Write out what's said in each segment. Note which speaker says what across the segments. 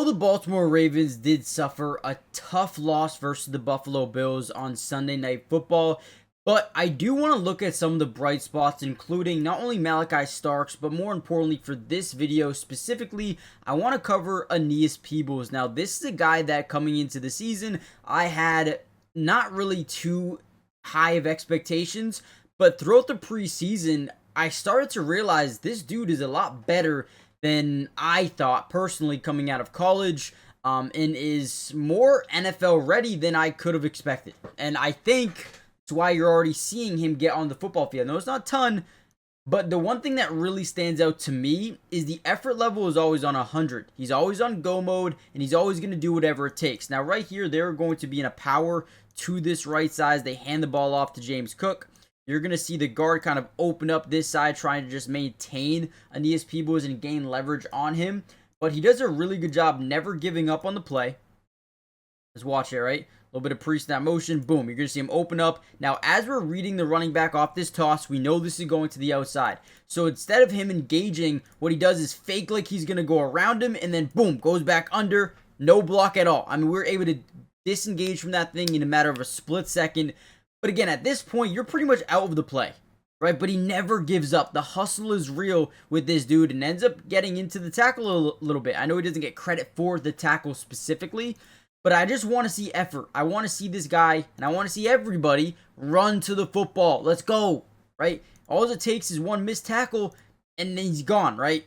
Speaker 1: the Baltimore Ravens did suffer a tough loss versus the Buffalo Bills on Sunday Night Football, but I do want to look at some of the bright spots, including not only Malachi Starks, but more importantly for this video specifically, I want to cover Aeneas Peebles. Now, this is a guy that coming into the season, I had not really too high of expectations, but throughout the preseason, I started to realize this dude is a lot better than I thought personally coming out of college, and is more NFL ready than I could have expected. And I think that's why you're already seeing him get on the football field. No, it's not a ton, but the one thing that really stands out to me is the effort level is always on 100. He's always on go mode, and he's always going to do whatever it takes. Now, right here, they're going to be in a power to this right side. They hand the ball off to James Cook. You're going to see the guard kind of open up this side, trying to just maintain Aeneas Peebles and gain leverage on him. But he does a really good job never giving up on the play. Let's watch it, right? A little bit of pre-snap motion. Boom. You're going to see him open up. Now, as we're reading the running back off this toss, we know this is going to the outside. So instead of him engaging, what he does is fake like he's going to go around him, and then boom, goes back under. No block at all. I mean, we're able to disengage from that thing in a matter of a split second. But again, at this point, you're pretty much out of the play, right? But he never gives up. The hustle is real with this dude and ends up getting into the tackle a little bit. I know he doesn't get credit for the tackle specifically, but I just want to see effort. I want to see this guy, and I want to see everybody run to the football. Let's go, right? All it takes is one missed tackle, and then he's gone, right?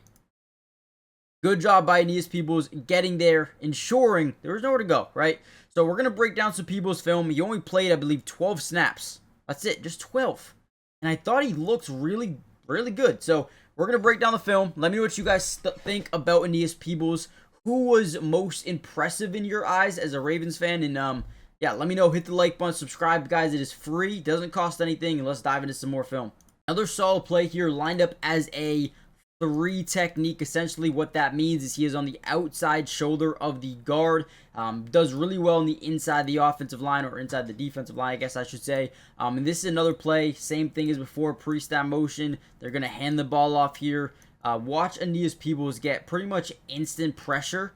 Speaker 1: Good job by Aeneas Peebles getting there, ensuring there was nowhere to go, right? So we're going to break down some Peebles' film. He only played, I believe, 12 snaps. That's it, just 12. And I thought he looked really, really good. So we're going to break down the film. Let me know what you guys think about Aeneas Peebles. Who was most impressive in your eyes as a Ravens fan? And yeah, let me know. Hit the like button, subscribe, guys. It is free, doesn't cost anything, and let's dive into some more film. Another solid play here, lined up as a 3 technique. Essentially what that means is he is on the outside shoulder of the guard. Does really well on the inside of the offensive line, or inside the defensive line, I guess I should say. And this is another play, same thing as before, pre-snap motion. They're going to hand the ball off here. Watch Aeneas Peebles get pretty much instant pressure,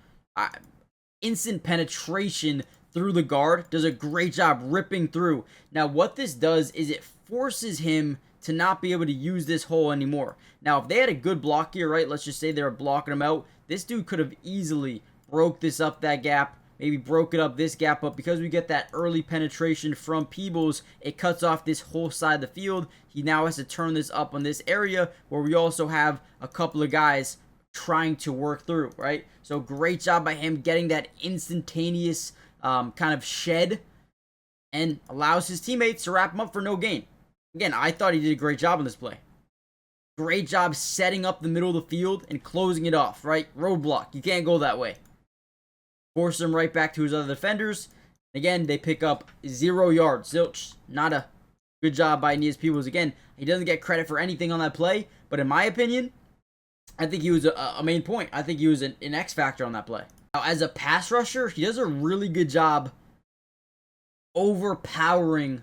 Speaker 1: instant penetration through the guard. Does a great job ripping through. Now what this does is it forces him to not be able to use this hole anymore. Now, if they had a good block here, right, let's just say they were blocking him out, this dude could have easily broke this up, that gap, maybe broke it up, this gap up. Because we get that early penetration from Peebles, it cuts off this whole side of the field. He now has to turn this up on this area where we also have a couple of guys trying to work through, right? So great job by him getting that instantaneous kind of shed, and allows his teammates to wrap him up for no gain. Again, I thought he did a great job on this play. Great job setting up the middle of the field and closing it off, right? Roadblock. You can't go that way. Force him right back to his other defenders. Again, they pick up 0 yards. Zilch. Not a good job by Aeneas Peebles. Again, he doesn't get credit for anything on that play, but in my opinion, I think he was a main point. I think he was an X factor on that play. Now, as a pass rusher, he does a really good job overpowering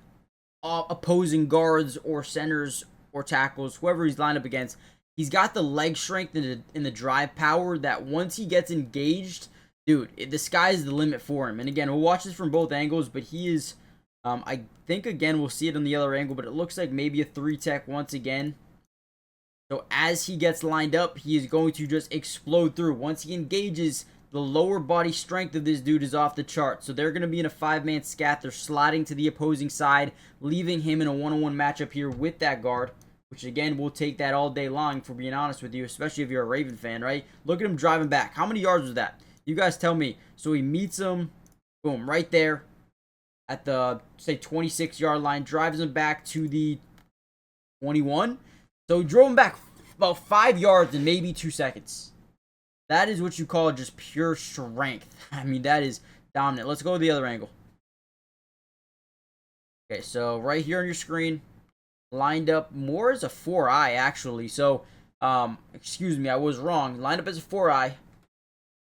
Speaker 1: opposing guards or centers or tackles, whoever he's lined up against. He's got the leg strength and the drive power that once he gets engaged, dude, the sky's the limit for him. And again, we'll watch this from both angles, but he is, I think, again, we'll see it on the other angle, but it looks like maybe a 3 tech once again. So as he gets lined up, he is going to just explode through. Once he engages, the lower body strength of this dude is off the chart. So they're going to be in a 5-man scat. They're sliding to the opposing side, leaving him in a one-on-one matchup here with that guard, which again, we'll take that all day long, for being honest with you, especially if you're a Raven fan, right? Look at him driving back. How many yards was that? You guys tell me. So he meets him, boom, right there at the, say, 26-yard line, drives him back to the 21. So he drove him back about 5 yards in maybe 2 seconds. That is what you call just pure strength. I mean, that is dominant. Let's go to the other angle. Okay, so right here on your screen, lined up more as a 4-eye, actually. So, excuse me, I was wrong. Lined up as a 4-eye,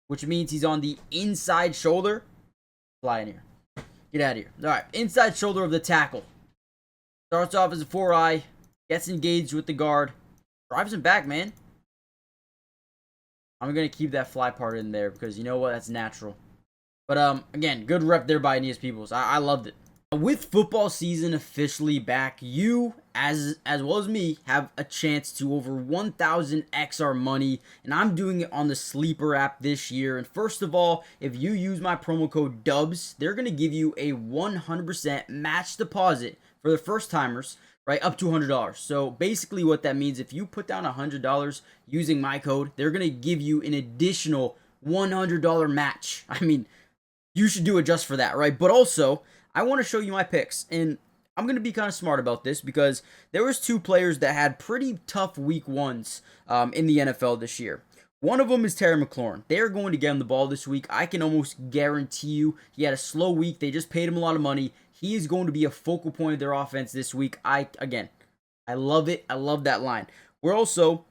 Speaker 1: which means he's on the inside shoulder. Fly in here. Get out of here. All right, inside shoulder of the tackle. Starts off as a 4-eye, gets engaged with the guard, drives him back, man. I'm going to keep that fly part in there because you know what? That's natural. But again, good rep there by Aeneas Peebles. I loved it. With football season officially back, you, as well as me, have a chance to over 1,000 XR money, and I'm doing it on the Sleeper app this year. And first of all, if you use my promo code DUBS, they're going to give you a 100% match deposit for the first timers, right, up to $100. So basically what that means, if you put down $100 using my code, they're going to give you an additional $100 match. I mean, you should do it just for that, right? But also, I want to show you my picks, and I'm going to be kind of smart about this because there was two players that had pretty tough week ones in the NFL this year. One of them is Terry McLaurin. They are going to get him the ball this week. I can almost guarantee you he had a slow week. They just paid him a lot of money. He is going to be a focal point of their offense this week. I love it. I love that line. We're also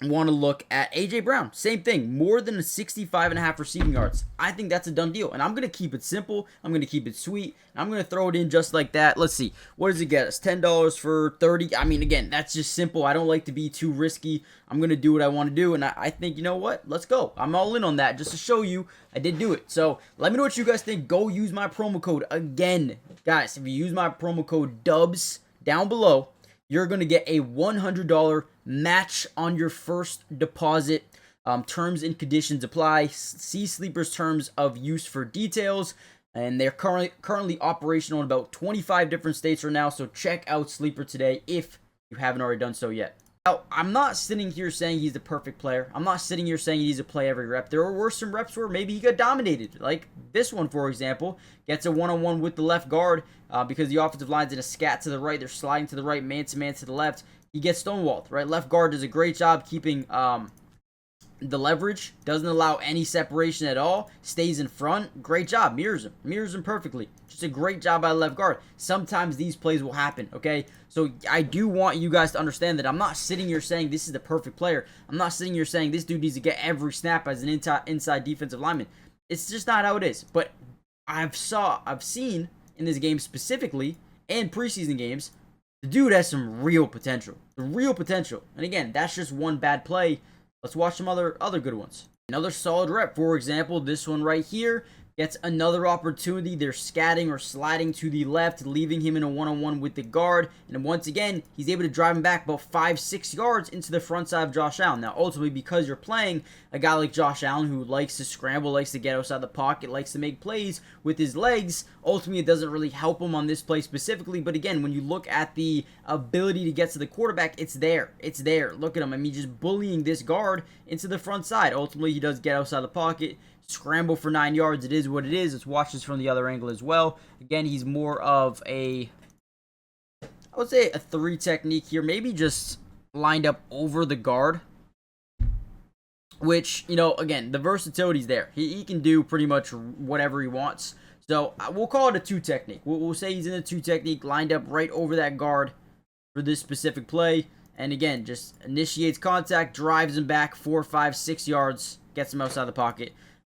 Speaker 1: want to look at AJ Brown. Same thing, more than 65.5 receiving yards. I think that's a done deal, and I'm going to keep it simple. I'm going to keep it sweet. I'm going to throw it in just like that. Let's see. What does it get us? $10 for 30. I mean, again, that's just simple. I don't like to be too risky. I'm going to do what I want to do, and I think, you know what? Let's go. I'm all in on that just to show you I did do it. So let me know what you guys think. Go use my promo code. Again, guys, if you use my promo code DUBS down below, you're going to get a $100 match on your first deposit. Terms and conditions apply. See Sleeper's terms of use for details. And they're currently operational in about 25 different states right now. So check out Sleeper today if you haven't already done so yet. Now, I'm not sitting here saying he's the perfect player. I'm not sitting here saying he needs to play every rep. There were some reps where maybe he got dominated. Like this one, for example, gets a one-on-one with the left guard because the offensive line's in a scat to the right. They're sliding to the right, man-to-man to the left. He gets stonewalled, right? Left guard does a great job keeping the leverage, doesn't allow any separation at all, stays in front. Great job. Mirrors him perfectly. Just a great job by the left guard. Sometimes these plays will happen, okay? So I do want you guys to understand that I'm not sitting here saying this is the perfect player. I'm not sitting here saying this dude needs to get every snap as an inside defensive lineman. It's just not how it is. But I've seen in this game specifically and preseason games, the dude has some real potential. The real potential. And again, that's just one bad play. Let's watch some other good ones. Another solid rep. For example, this one right here gets another opportunity. They're scatting or sliding to the left, leaving him in a one-on-one with the guard. And once again, he's able to drive him back about 5-6 yards into the front side of Josh Allen. Now, ultimately, because you're playing a guy like Josh Allen who likes to scramble, likes to get outside the pocket, likes to make plays with his legs, ultimately, it doesn't really help him on this play specifically. But again, when you look at the ability to get to the quarterback, it's there. It's there. Look at him. I mean, just bullying this guard into the front side. Ultimately, he does get outside the pocket. Scramble for 9 yards. It is what it is. Let's watch this from the other angle as well. Again, he's more of I would say a 3 technique here. Maybe just lined up over the guard. Which, you know, again, the versatility's there. He can do pretty much whatever he wants. So we'll call it a 2 technique. We'll say he's in a 2 technique, lined up right over that guard for this specific play. And again, just initiates contact, drives him back 4, 5, 6 yards, gets him outside the pocket.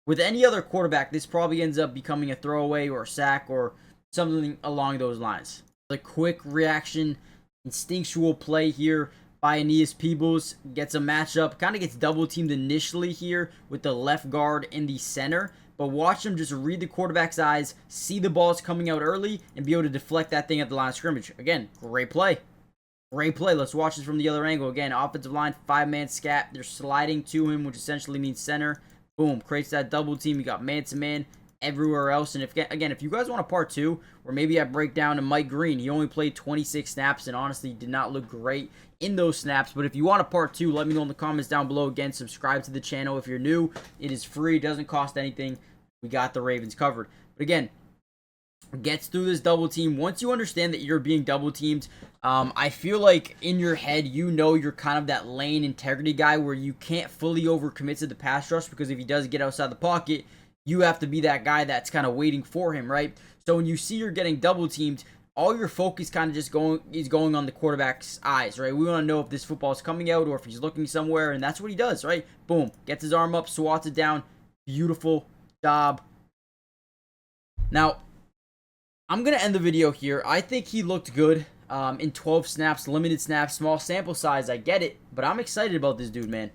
Speaker 1: With any other quarterback, this probably ends up becoming a throwaway or a sack or something along those lines. The quick reaction, instinctual play here by Aeneas Peebles. Gets a matchup, kind of gets double teamed initially here with the left guard in the center. But watch him just read the quarterback's eyes, see the balls coming out early, and be able to deflect that thing at the line of scrimmage. Again, great play. Great play. Let's watch this from the other angle. Again, offensive line, 5-man scat. They're sliding to him, which essentially means center. Boom, creates that double team. You got man-to-man everywhere else. And if you guys want a part 2, or maybe I break down to Mike Green, he only played 26 snaps and honestly did not look great in those snaps. But if you want a part 2, let me know in the comments down below. Again, subscribe to the channel if you're new. It is free. It doesn't cost anything. We got the Ravens covered. But again, gets through this double team. Once you understand that you're being double teamed, I feel like in your head, you know you're kind of that lane integrity guy where you can't fully overcommit to the pass rush because if he does get outside the pocket, you have to be that guy that's kind of waiting for him, right? So when you see you're getting double teamed, all your focus kind of just going on the quarterback's eyes, right? We want to know if this football is coming out or if he's looking somewhere, and that's what he does, right? Boom, gets his arm up, swats it down. Beautiful job. Now, I'm going to end the video here. I think he looked good in 12 snaps, limited snaps, small sample size. I get it, but I'm excited about this dude, man.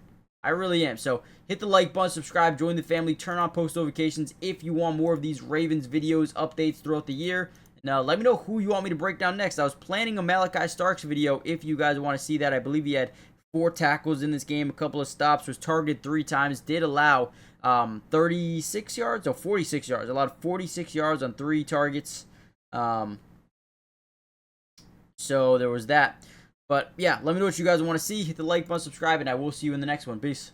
Speaker 1: I really am. So hit the like button, subscribe, join the family, turn on post notifications if you want more of these Ravens videos, updates throughout the year. Now, let me know who you want me to break down next. I was planning a Malachi Starks video if you guys want to see that. I believe he had 4 tackles in this game, a couple of stops, was targeted 3 times, did allow 36 yards, or 46 yards. Allowed 46 yards on 3 targets. So there was that. But yeah, let me know what you guys want to see. Hit the like button, subscribe, and I will see you in the next one. Peace.